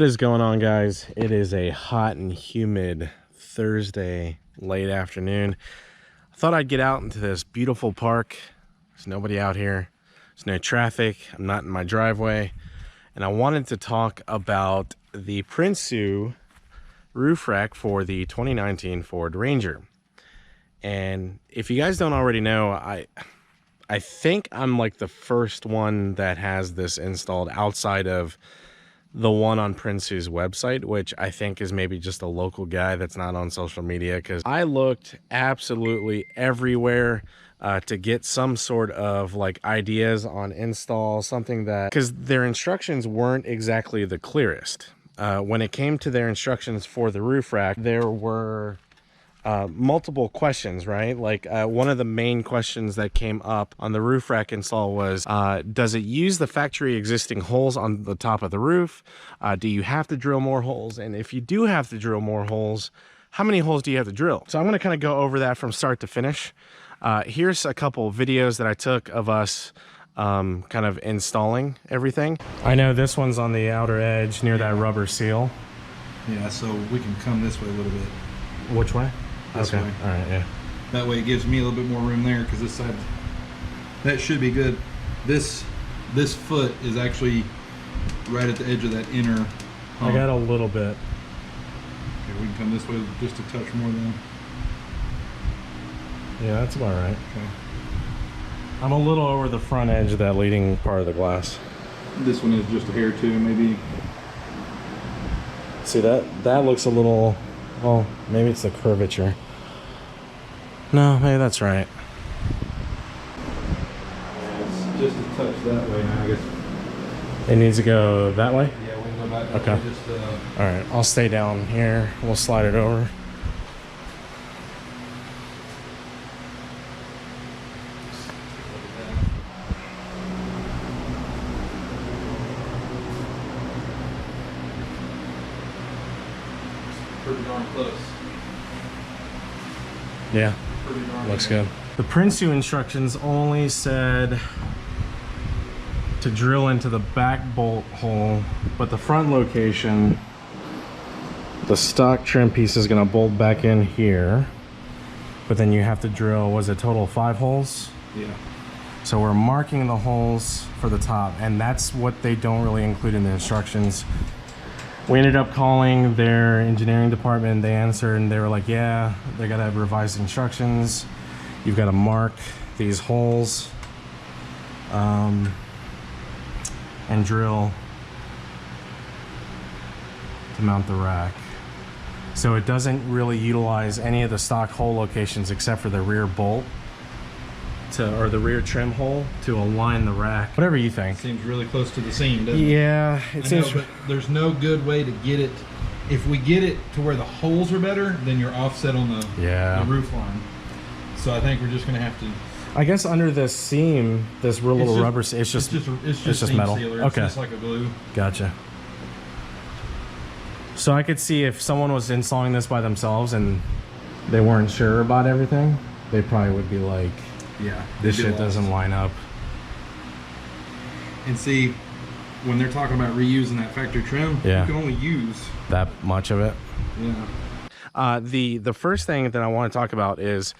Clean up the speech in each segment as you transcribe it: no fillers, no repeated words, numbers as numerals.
What is going on, guys? It is a hot and humid Thursday late afternoon. I thought I'd get out into this beautiful park. There's nobody out here. There's no traffic. I'm not in my driveway. And I wanted to talk about the Prinsu roof rack for the 2019 Ford Ranger. And if you guys don't already know, I think I'm like the first one that has this installed outside of the one on Prinsu's website, which I think is maybe just a local guy that's not on social media, because I looked absolutely everywhere to get some sort of like ideas on install, something that, because their instructions weren't exactly the clearest. When it came to their instructions for the roof rack, there were multiple questions, right? Like one of the main questions that came up on the roof rack install was, does it use the factory existing holes on the top of the roof? Do you have to drill more holes? And if you do have to drill more holes, how many holes do you have to drill? So I'm going to kind of go over that from start to finish. Here's a couple of videos that I took of us kind of installing everything. I know this one's on the outer edge near that rubber seal. Yeah, so we can come this way a little bit. Which way? This okay. way. All right, yeah. That way it gives me a little bit more room there, because this side, that should be good. This foot is actually right at the edge of that inner hump. I got a little bit. Okay, we can come this way just a touch more then. Yeah, that's about right. Okay. I'm a little over the front edge of that leading part of the glass. This one is just a hair too, maybe. See, that looks a little, well, maybe it's the curvature. No, maybe that's right. It's just a touch that way now, I guess. It needs to go that way? Yeah, we can go back that okay. way. Just, all right, I'll stay down here. We'll slide it over. pretty darn close. Yeah, Pretty darn looks good. The Prinsu instructions only said to drill into the back bolt hole, but the front location, the stock trim piece is going to bolt back in here, but then you have to drill, was it total 5 holes? Yeah. So we're marking the holes for the top, and that's what they don't really include in the instructions. We ended up calling their engineering department. They answered and they were like, yeah, they got to have revised instructions. You've got to mark these holes and drill to mount the rack. So it doesn't really utilize any of the stock hole locations except for the rear bolt or the rear trim hole to align the rack. Whatever you think. Seems really close to the seam, doesn't it? Yeah, it seems. But there's no good way to get it. If we get it to where the holes are better, then you're offset on the roof line. So I think we're just gonna have to. I guess under this seam, this real little rubber seam, it's just metal. Sealer. Okay, it's just like a glue. Gotcha. So I could see if someone was installing this by themselves and they weren't sure about everything, they probably would be like, yeah, this shit doesn't line up. And see, when they're talking about reusing that factory trim, you can only use that much of it. Yeah. The first thing that I want to talk about is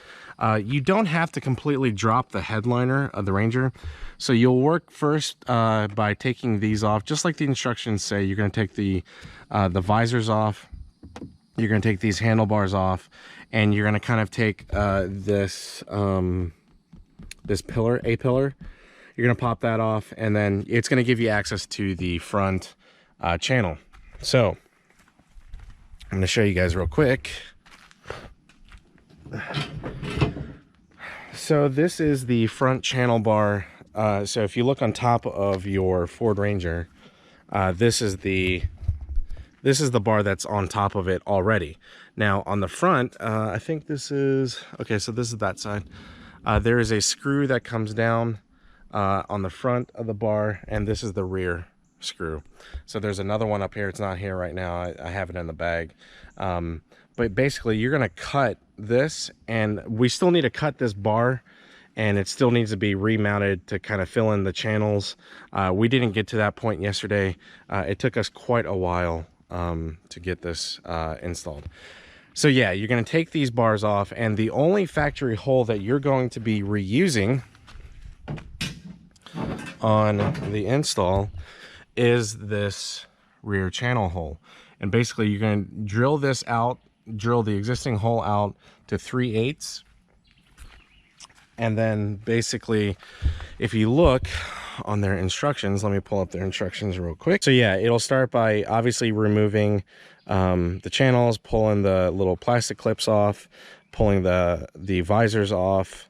you don't have to completely drop the headliner of the Ranger. So you'll work first by taking these off, just like the instructions say. You're going to take the visors off. You're going to take these handlebars off, and you're going to kind of take this pillar, A-pillar. You're going to pop that off, and then it's going to give you access to the front channel. So I'm going to show you guys real quick. So this is the front channel bar. So if you look on top of your Ford Ranger, this is the bar that's on top of it already. Now on the front, I think this is, okay, so this is that side. There is a screw that comes down on the front of the bar, and this is the rear screw. So there's another one up here. It's not here right now. I have it in the bag. But basically you're going to cut this, and we still need to cut this bar, and it still needs to be remounted to kind of fill in the channels. We didn't get to that point yesterday. It took us quite a while to get this installed. So yeah, you're going to take these bars off, and the only factory hole that you're going to be reusing on the install is this rear channel hole. And basically you're going to drill this out, drill the existing hole out to 3/8. And then basically, if you look on their instructions, let me pull up their instructions real quick. So yeah, it'll start by obviously removing the channels, pulling the little plastic clips off, pulling the visors off,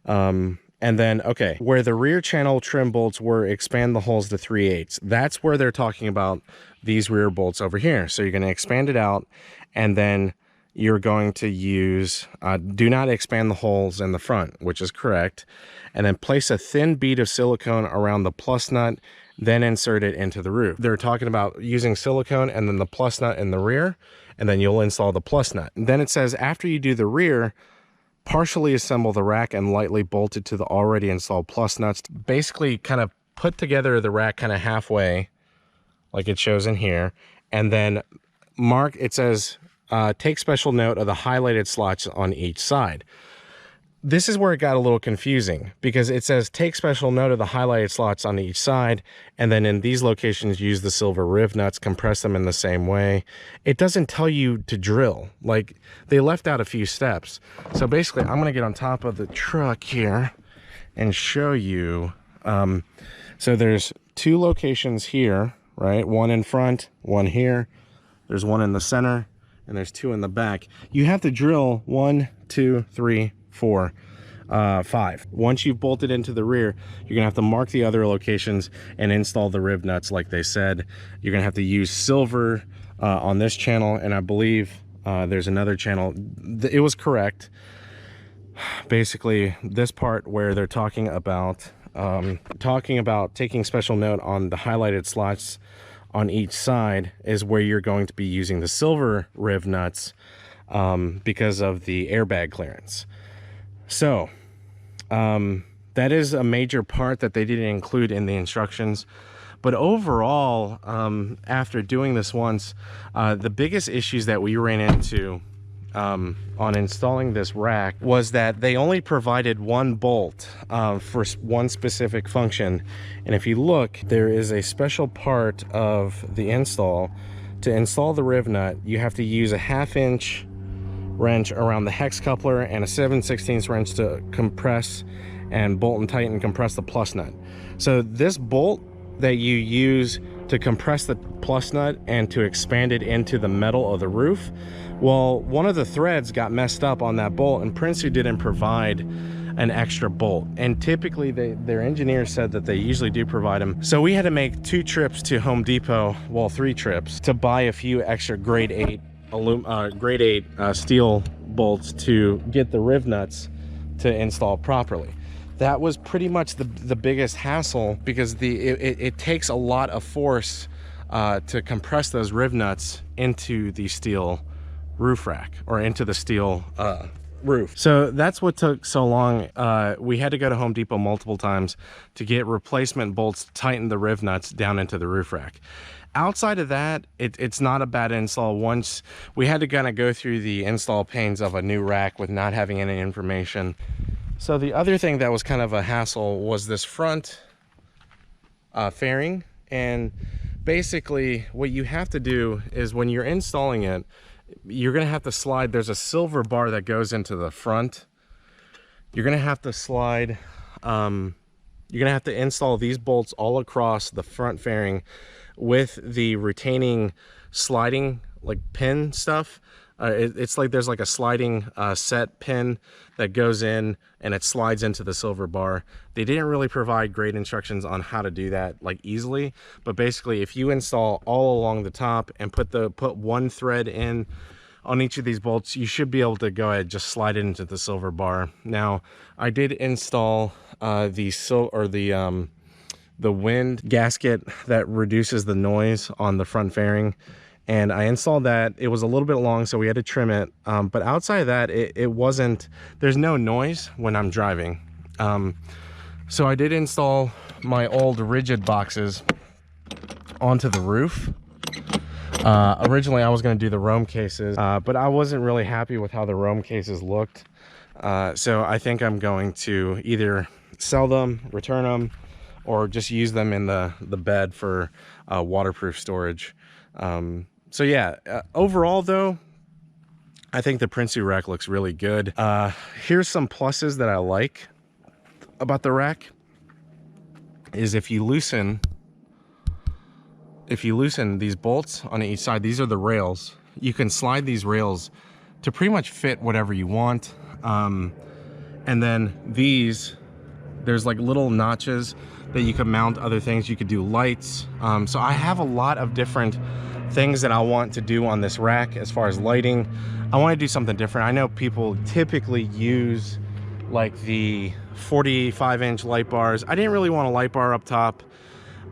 and then, okay, where the rear channel trim bolts were, expand the holes to 3/8. That's where they're talking about these rear bolts over here. So you're going to expand it out, and then you're going to use, do not expand the holes in the front, which is correct. And then place a thin bead of silicone around the plus nut, then insert it into the roof. They're talking about using silicone and then the plus nut in the rear, and then you'll install the plus nut. And then it says, after you do the rear, partially assemble the rack and lightly bolt it to the already installed plus nuts. Basically kind of put together the rack kind of halfway, like it shows in here, and then mark, it says, take special note of the highlighted slots on each side. This is where it got a little confusing, because it says take special note of the highlighted slots on each side, and then in these locations use the silver riv nuts, compress them in the same way. It doesn't tell you to drill. Like, they left out a few steps. So basically I'm going to get on top of the truck here and show you. So there's 2 locations here, right? One in front, one here. There's one in the center, and there's 2 in the back. You have to drill 1, 2, 3, 4, 5. Once you've bolted into the rear, you're gonna have to mark the other locations and install the riv nuts like they said. You're gonna have to use silver on this channel, and I believe there's another channel. It was correct. Basically, this part where they're talking about taking special note on the highlighted slots on each side is where you're going to be using the silver riv nuts because of the airbag clearance. So that is a major part that they didn't include in the instructions. But overall, after doing this once, the biggest issues that we ran into on installing this rack was that they only provided 1 bolt for one specific function. And if you look, there is a special part of the install. To install the riv nut, you have to use a 1/2 inch wrench around the hex coupler and a 7/16 wrench to compress and bolt and tighten and compress the plus nut. So this bolt that you use to compress the plus nut and to expand it into the metal of the roof, well, one of the threads got messed up on that bolt, and Prinsu didn't provide an extra bolt. And typically their engineers said that they usually do provide them. So we had to make 2 trips to Home Depot, well, 3 trips, to buy a few extra grade 8 steel bolts to get the riv nuts to install properly. That was pretty much the biggest hassle, because it takes a lot of force to compress those riv nuts into the steel roof rack, or into the steel roof. So that's what took so long. We had to go to Home Depot multiple times to get replacement bolts to tighten the riv nuts down into the roof rack. Outside of that, it's not a bad install. Once we had to kind of go through the install pains of a new rack with not having any information. So the other thing that was kind of a hassle was this front fairing. And basically what you have to do is, when you're installing it, you're going to have to slide. There's a silver bar that goes into the front. You're going to have to slide, you're going to have to install these bolts all across the front fairing with the retaining sliding like pin stuff. It's like there's like a sliding set pin that goes in and it slides into the silver bar. They didn't really provide great instructions on how to do that like easily, but basically if you install all along the top and put 1 thread in on each of these bolts, you should be able to go ahead and just slide it into the silver bar. Now I did install the wind gasket that reduces the noise on the front fairing, and I installed that. It was a little bit long, so we had to trim it, but outside of that, it wasn't, there's no noise when I'm driving. So I did install my old rigid boxes onto the roof. Originally I was going to do the Rome cases, but I wasn't really happy with how the Rome cases looked. So I think I'm going to either sell them, return them, or just use them in the bed for waterproof storage. So yeah, overall though, I think the Prinsu rack looks really good. Here's some pluses that I like about the rack is if you loosen these bolts on each side, these are the rails, you can slide these rails to pretty much fit whatever you want. And then there's like little notches that you could mount other things. You could do lights. So I have a lot of different things that I want to do on this rack as far as lighting. I want to do something different. I know people typically use like the 45-inch light bars. I didn't really want a light bar up top.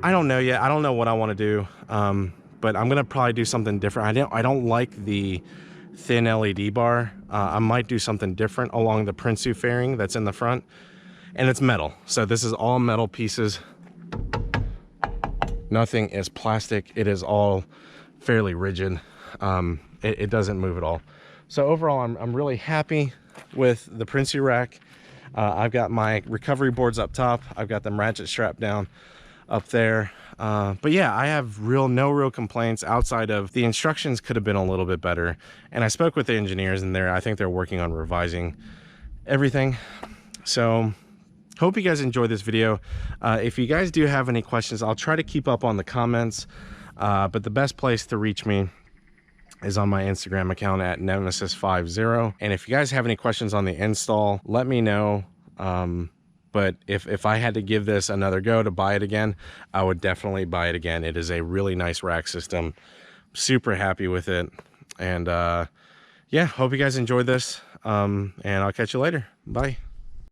I don't know yet. I don't know what I want to do, but I'm gonna probably do something different. I don't like the thin LED bar. I might do something different along the Prinsu fairing that's in the front, and it's metal. So this is all metal pieces. Nothing is plastic. It is all fairly rigid. It doesn't move at all. So overall, I'm really happy with the Prinsu rack. I've got my recovery boards up top. I've got them ratchet strapped down up there. But yeah, I have no real complaints outside of the instructions could have been a little bit better. And I spoke with the engineers and I think they're working on revising everything. So hope you guys enjoyed this video. If you guys do have any questions, I'll try to keep up on the comments. But the best place to reach me is on my Instagram account at Nemesis50. And if you guys have any questions on the install, let me know. But if I had to give this another go to buy it again, I would definitely buy it again. It is a really nice rack system. Super happy with it. And yeah, hope you guys enjoyed this. And I'll catch you later. Bye.